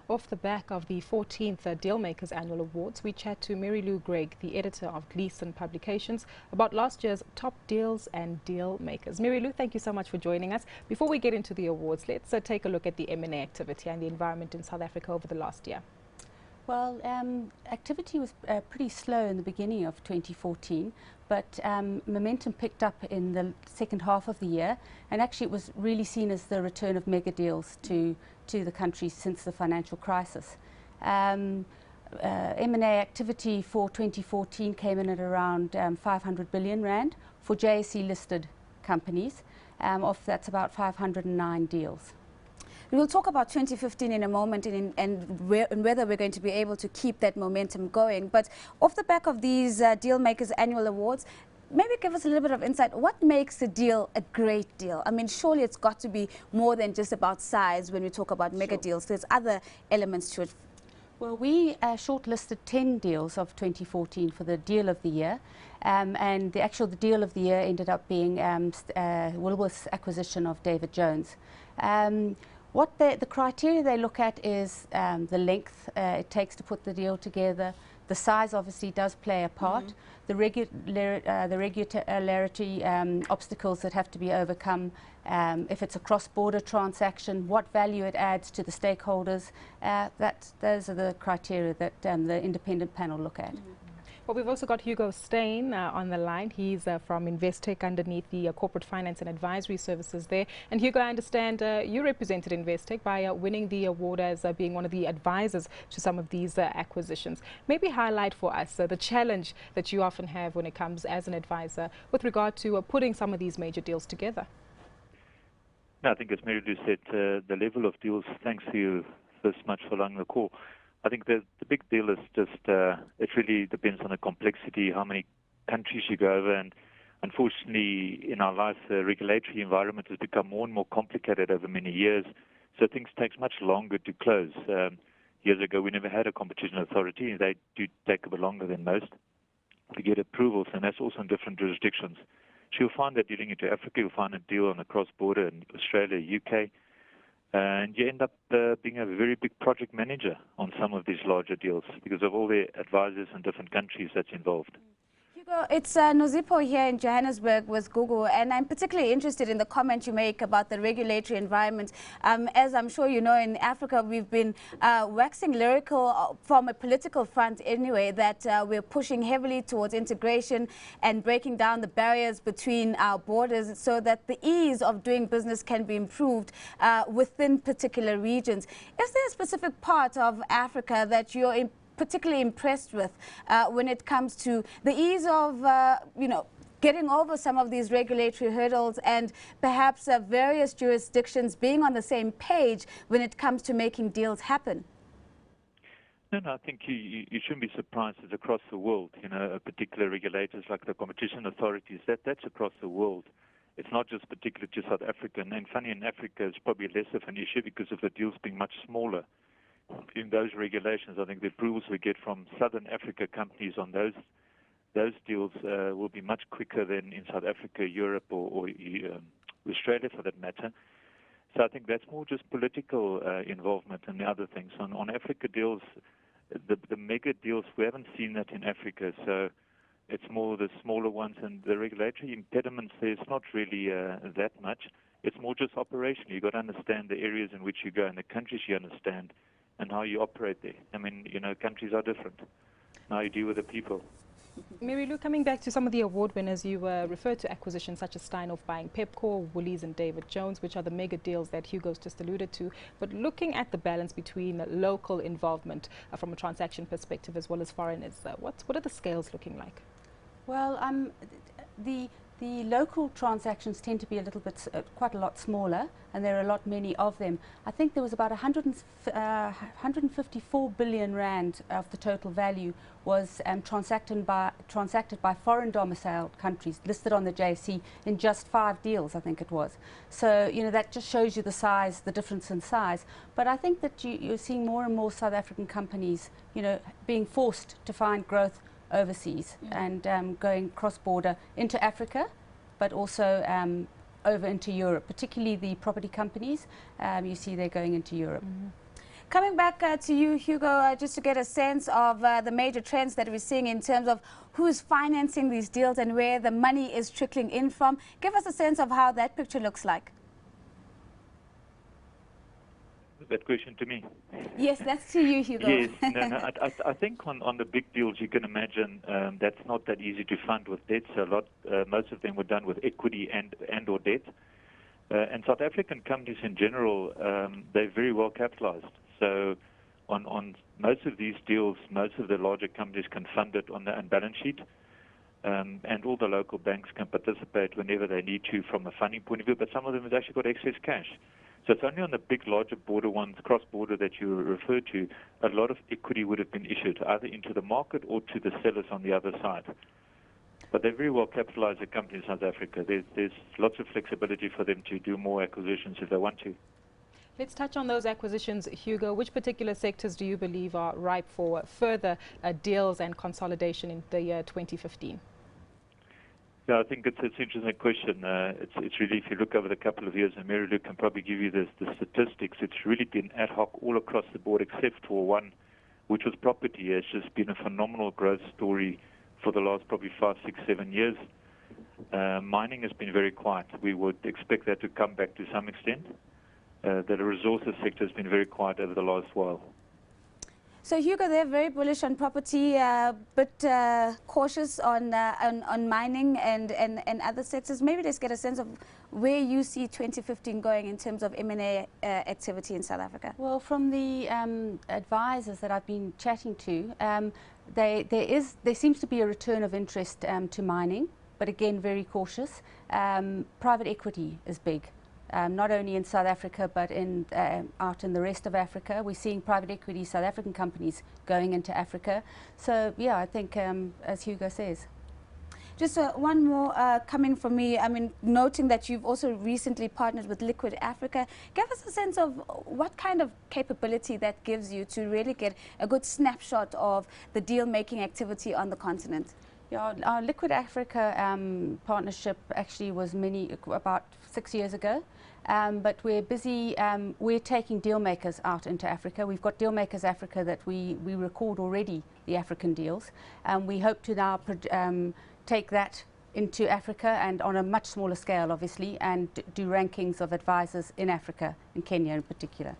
Off the back of the 14th DealMakers Annual Awards, we chat to Marylou Greig, the editor of Gleason publications, about last year's top deals and deal makers. Marylou, thank you so much for joining us. Before we get into the awards, let's take a look at the M&A activity and the environment in South Africa over the last year. Well, activity was pretty slow in the beginning of 2014, but momentum picked up in the second half of the year, and actually it was really seen as the return of mega deals to the country since the financial crisis. M&A activity for 2014 came in at around 500 billion rand for JSE listed companies. That's about 509 deals. We'll talk about 2015 in a moment and whether we're going to be able to keep that momentum going. But off the back of these DealMakers Annual Awards, maybe give us a little bit of insight. What makes a deal a great deal? I mean, surely it's got to be more than just about size when we talk about mega deals. There's other elements to it. Well, we shortlisted 10 deals of 2014 for the Deal of the Year, and the deal of the year ended up being Woolworths' acquisition of David Jones. The criteria they look at is the length it takes to put the deal together. The size obviously does play a part. The regulatory obstacles that have to be overcome. If it's a cross-border transaction, what value it adds to the stakeholders. Those are the criteria that the independent panel look at. Well, we've also got Hugo Steyn on the line. He's from Investec underneath the corporate finance and advisory services there. And Hugo, I understand you represented Investec by winning the award as being one of the advisors to some of these acquisitions. Maybe highlight for us the challenge that you often have when it comes as an advisor with regard to putting some of these major deals together. No, I think as Marylou said, the level of deals, thanks to you this much for allowing the call. I think the big deal is just, it really depends on the complexity, how many countries you go over, and unfortunately in our life the regulatory environment has become more and more complicated over many years, so things take much longer to close. Years ago we never had a competition authority, and they do take a bit longer than most to get approvals, and that's also in different jurisdictions. So you'll find that dealing into Africa, you'll find a deal on the cross-border in Australia, UK, and you end up being a very big project manager on some of these larger deals because of all the advisors in different countries that's involved. Hugo, it's Nozipho here in Johannesburg with Google, and I'm particularly interested in the comment you make about the regulatory environment. As I'm sure you know, in Africa we've been waxing lyrical from a political front anyway, that we're pushing heavily towards integration and breaking down the barriers between our borders so that the ease of doing business can be improved within particular regions. Is there a specific part of Africa that you're particularly impressed with when it comes to the ease of, getting over some of these regulatory hurdles and perhaps various jurisdictions being on the same page when it comes to making deals happen? No, I think you shouldn't be surprised. It's across the world, particular regulators like the competition authorities, that's across the world. It's not just particular to South Africa. And funny, in Africa it's probably less of an issue because of the deals being much smaller. In those regulations, I think the approvals we get from Southern Africa companies on those deals will be much quicker than in South Africa, Europe, or Australia for that matter. So I think that's more just political involvement and the other things. On Africa deals, the mega deals, we haven't seen that in Africa. So it's more the smaller ones, and the regulatory impediments, there's not really that much. It's more just operation. You've got to understand the areas in which you go and the countries you understand, and how you operate there. I mean, countries are different. Now you deal with the people. Marylou, coming back to some of the award winners, you referred to acquisitions such as Steinhoff buying Pepkor, Woolies and David Jones, which are the mega deals that Hugo's just alluded to. But looking at the balance between local involvement from a transaction perspective as well as foreigners, what are the scales looking like? Well, the local transactions tend to be a little bit, quite a lot smaller, and there are many of them. I think there was about 154 billion rand of the total value was transacted by foreign domiciled countries listed on the JSE in just 5 deals, I think it was. So, that just shows you the size, the difference in size. But I think that you're seeing more and more South African companies, being forced to find growth overseas and going cross-border into Africa, but also over into Europe, particularly the property companies. You see they're going into Europe. Coming back to you, Hugo, just to get a sense of the major trends that we're seeing in terms of who's financing these deals and where the money is trickling in from. Give us a sense of how that picture looks like. That question to me. Yes, that's to you, Hugo. Yes, I think on the big deals, you can imagine that's not that easy to fund with debt. So most of them were done with equity and or debt. And South African companies in general, they're very well capitalized. So on most of these deals, most of the larger companies can fund it on their own balance sheet. And all the local banks can participate whenever they need to from a funding point of view, but some of them have actually got excess cash. So it's only on the big, larger border ones, cross-border, that you refer to, a lot of equity would have been issued, either into the market or to the sellers on the other side. But they're very well capitalized, the companies in South Africa. There's lots of flexibility for them to do more acquisitions if they want to. Let's touch on those acquisitions, Hugo. Which particular sectors do you believe are ripe for further deals and consolidation in the year 2015? Yeah, I think it's an interesting question. It's really, if you look over the couple of years, and Marylou can probably give you the statistics, it's really been ad hoc all across the board except for one, which was property. It's just been a phenomenal growth story for the last probably 5, 6, 7 years. Mining has been very quiet. We would expect that to come back to some extent. The resources sector has been very quiet over the last while. So Hugo, they're very bullish on property, but cautious on mining and other sectors. Maybe let's get a sense of where you see 2015 going in terms of M&A activity in South Africa. Well, from the advisors that I've been chatting to, there seems to be a return of interest to mining, but again, very cautious. Private equity is big. Not only in South Africa, but out in the rest of Africa. We're seeing private equity South African companies going into Africa. So, yeah, I think, as Hugo says. Just one more coming from me. I mean, noting that you've also recently partnered with Liquid Africa. Give us a sense of what kind of capability that gives you to really get a good snapshot of the deal-making activity on the continent. Yeah, our Liquid Africa partnership actually was about 6 years ago. But we're busy, we're taking DealMakers out into Africa. We've got DealMakers Africa that we record already, the African deals. And we hope to now take that into Africa, and on a much smaller scale, obviously, and do rankings of advisors in Africa, in Kenya in particular.